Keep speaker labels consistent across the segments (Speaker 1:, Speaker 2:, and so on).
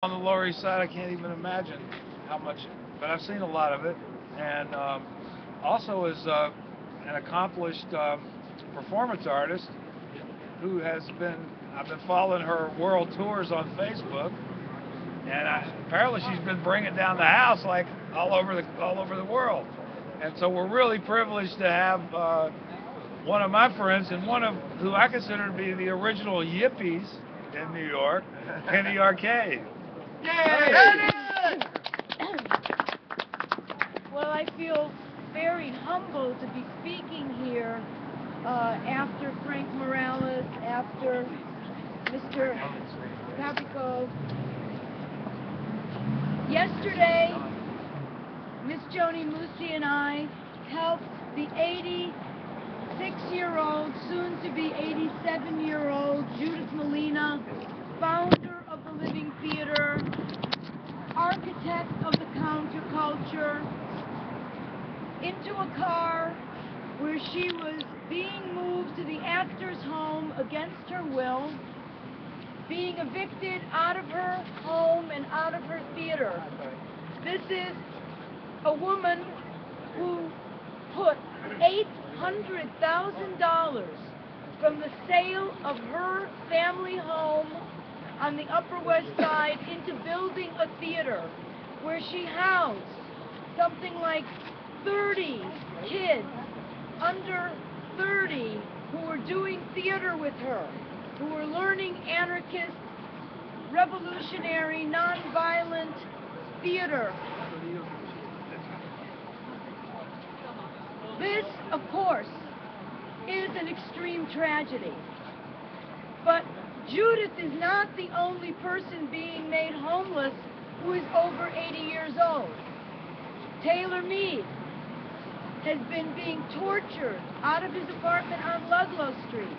Speaker 1: On the Lower East Side, I can't even imagine how much, but I've seen a lot of it, and also as an accomplished performance artist who has been, I've been following her world tours on Facebook, and apparently she's been bringing down the house like all over the world, and so we're really privileged to have one of my friends and one of who I consider to be the original yippies in New York, Penny Arcade.
Speaker 2: Yay! Well, I feel very humbled to be speaking here after Frank Morales, after Mr. Capt. Yesterday, Miss Joni Musi and I helped the 86-year-old, soon to be 87-year-old Judith Molina, founder of the Living Theater, architect of the counterculture, into a car where she was being moved to the actor's home against her will, being evicted out of her home and out of her theater. This is a woman who put $800,000 from the sale of her family home on the Upper West Side into building a theater where she housed something like 30 kids under 30 who were doing theater with her, who were learning anarchist, revolutionary, nonviolent theater. This, of course, is an extreme tragedy. But Judith is not the only person being made homeless who is over 80 years old. Taylor Mead has been being tortured out of his apartment on Ludlow Street.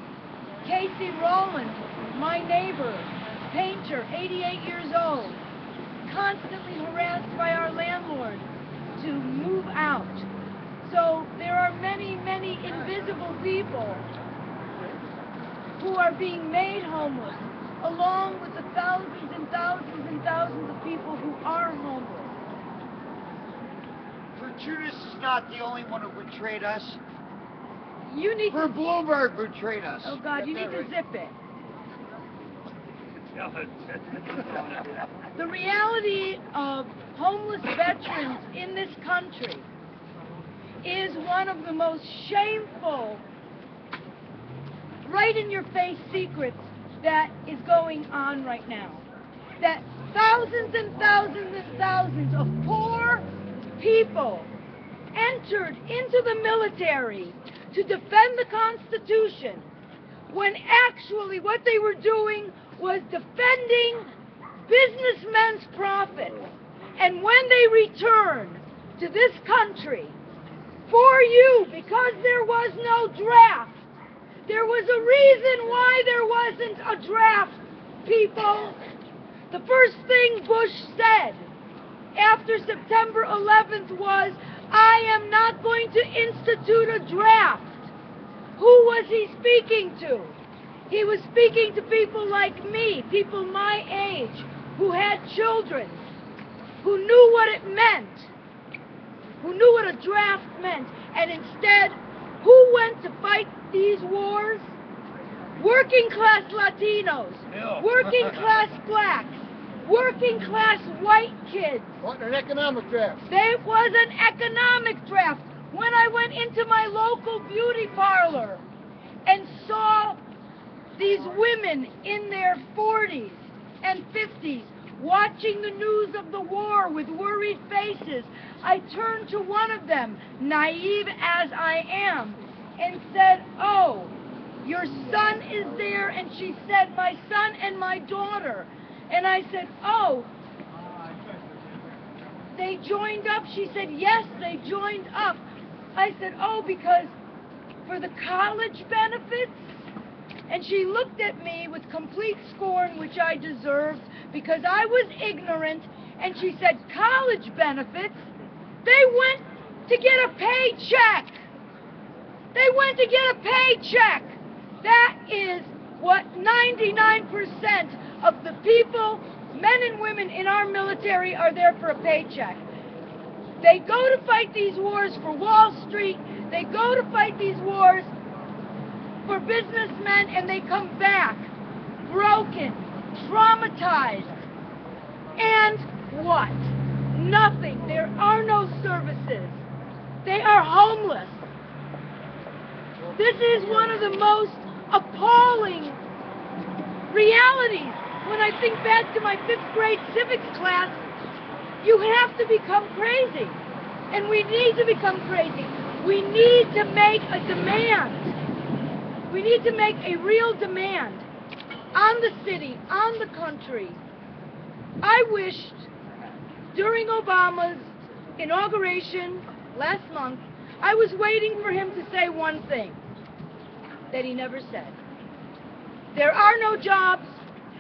Speaker 2: Casey Rowland, my neighbor, painter, 88 years old, constantly harassed by our landlord to move out. So there are many, many invisible people who are being made homeless, along with the thousands and thousands and thousands of people who are homeless.
Speaker 3: Judas is not the only one who betrayed us.
Speaker 2: You need to...
Speaker 3: Bloomberg betrayed us.
Speaker 2: Oh, God, you need to zip it. The reality of homeless veterans in this country is one of the most shameful, right-in-your-face secrets that is going on right now. That thousands and thousands and thousands of poor people entered into the military to defend the Constitution, when actually what they were doing was defending businessmen's profits. And when they returned to this country, for you, because there was no draft, there was a reason why there wasn't a draft, people. The first thing Bush said after September 11th was, I am not going to institute a draft. Who was he speaking to? He was speaking to people like me, people my age, who had children, who knew what it meant, who knew what a draft meant, and instead, who went to fight these wars? Working class Latinos, working class blacks, working class white kids.
Speaker 3: What an economic draft.
Speaker 2: There was an economic draft. When I went into my local beauty parlor and saw these women in their 40s and 50s watching the news of the war with worried faces, I turned to one of them, naive as I am, and said, oh, your son is there? And she said, my son and my daughter. And I said, oh, they joined up? She said, yes, they joined up. I said, oh, because for the college benefits? And she looked at me with complete scorn, which I deserved, because I was ignorant, and she said, college benefits? They went to get a paycheck. They went to get a paycheck. That is what 99% of the people Men and women in our military are there for a paycheck. They go to fight these wars for Wall Street. They go to fight these wars for businessmen, and they come back broken, traumatized. And what? Nothing. There are no services. They are homeless. This is one of the most appalling realities. When I think back to my 5th grade civics class, you have to become crazy. And we need to become crazy. We need to make a demand. We need to make a real demand on the city, on the country. I wished during Obama's inauguration last month, I was waiting for him to say one thing that he never said. There are no jobs.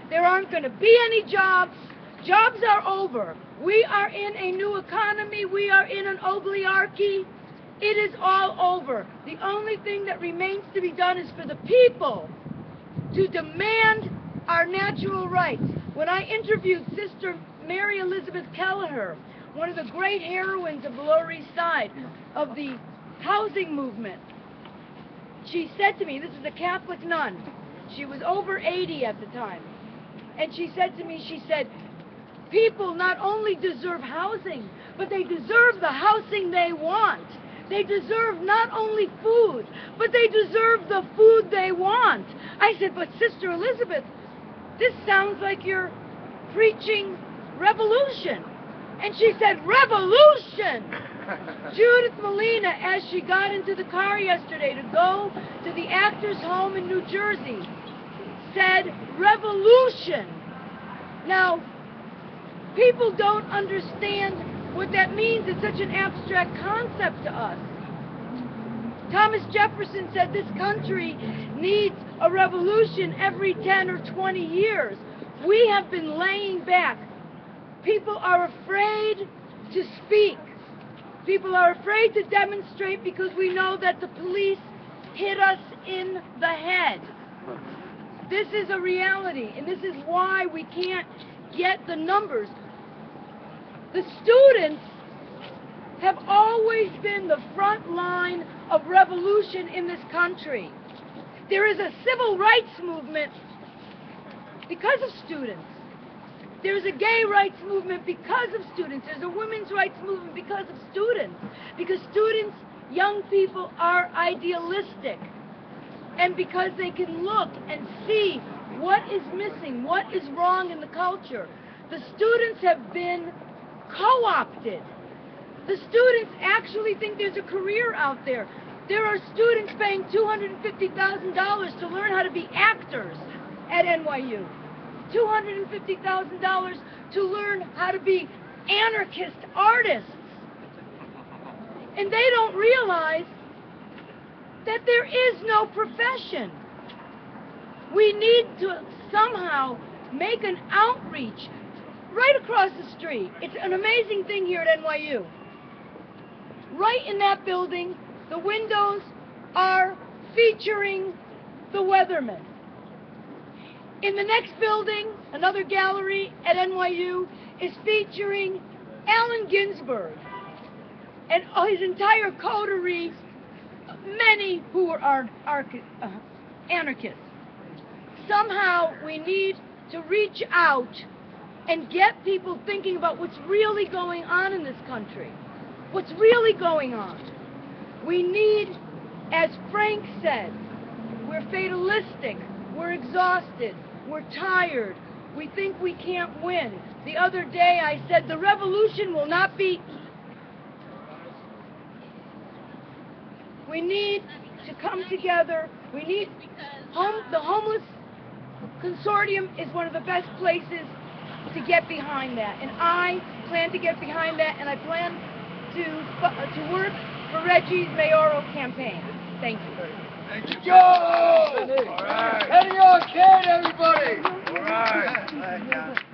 Speaker 2: There aren't going to be any jobs. Jobs are over. We are in a new economy. We are in an oligarchy. It is all over. The only thing that remains to be done is for the people to demand our natural rights. When I interviewed Sister Mary Elizabeth Kelleher, one of the great heroines of the Lower East Side, of the housing movement, she said to me, this is a Catholic nun, she was over 80 at the time, and she said to me, she said, people not only deserve housing, but they deserve the housing they want. They deserve not only food, but they deserve the food they want. I said, but Sister Elizabeth, this sounds like you're preaching revolution. And she said, revolution! Judith Molina, as she got into the car yesterday to go to the actor's home in New Jersey, said, revolution. Now, people don't understand what that means. It's such an abstract concept to us. Thomas Jefferson said this country needs a revolution every 10 or 20 years. We have been laying back. People are afraid to speak. People are afraid to demonstrate because we know that the police hit us in the head. This is a reality, and this is why we can't get the numbers. The students have always been the front line of revolution in this country. There is a civil rights movement because of students. There's a gay rights movement because of students. There's a women's rights movement because of students. Because students, young people, are idealistic. And because they can look and see what is missing, what is wrong in the culture. The students have been co-opted. The students actually think there's a career out there. There are students paying $250,000 to learn how to be actors at NYU. $250,000 to learn how to be anarchist artists. And they don't realize that there is no profession. We need to somehow make an outreach right across the street. It's an amazing thing here at NYU. Right in that building, the windows are featuring the weathermen. In the next building, another gallery at NYU is featuring Allen Ginsberg and his entire coterie, many who are anarchists. Somehow we need to reach out and get people thinking about what's really going on in this country. What's really going on. We need, as Frank said, we're fatalistic, we're exhausted, we're tired, we think we can't win. The other day I said the revolution will not be... We need to come together. We need... The homeless consortium is one of the best places to get behind that. And I plan to get behind that, and I plan to work for Reggie's mayoral campaign. Thank you.
Speaker 1: Thank you.
Speaker 3: Go!
Speaker 1: All right.
Speaker 3: Heading on, kid, everybody!
Speaker 1: All right.